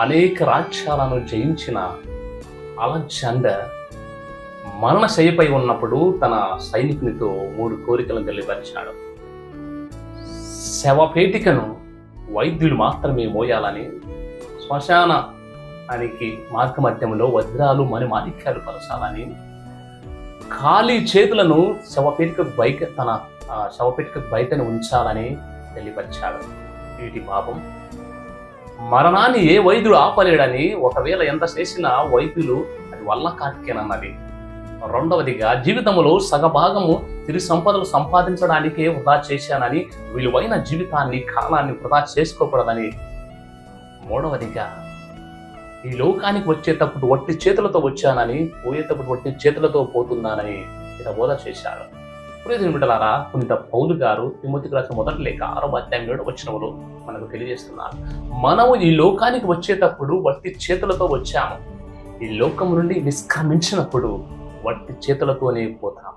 అనేక రాజ్యాలను జయించిన అలెగ్జాండర్ మరణశయ్యపై ఉన్నప్పుడు తన సైనికునితో 3 కోరికలను తెలియపరిచాడు. శవపేటికను వైద్యులు మాత్రమే మోయాలని, శ్మశానానికి మార్గమధ్యంలో వజ్రాలు మణిమాణిక్యాలు పరచాలని, ఖాళీ చేతులను తన శవపేటిక బయటను ఉంచాలని తెలియపరిచాడు. వీటి పాపం మరణాన్ని ఏ వైద్యుడు ఆపలేడని, ఒకవేళ ఎంత చేసినా వైద్యులు అది వల్ల కాటికేనన్నది. రెండవదిగా జీవితంలో సగభాగము తిరిగి సంపదలు సంపాదించడానికే వృధా చేశానని, విలువైన జీవితాన్ని కాలాన్ని వృధా చేసుకోకూడదని. మూడవదిగా ఈ లోకానికి వచ్చేటప్పుడు వట్టి చేతులతో వచ్చానని, పోయేటప్పుడు వట్టి చేతులతో పోతున్నానని బోధ చేశాడు. ప్రియమైన బిడ్డలారా, పునీత పౌలు గారు తిమోతికి రాసిన మొదటి లేఖ 6వ అధ్యాయం 7వ వచనంలో మనకు తెలియజేస్తున్నారు. మనము ఈ లోకానికి వచ్చేటప్పుడు వట్టి చేతులతో వచ్చాము, ఈ లోకం నుండి నిష్క్రమించినప్పుడు వట్టి చేతులతోనే పోతాం.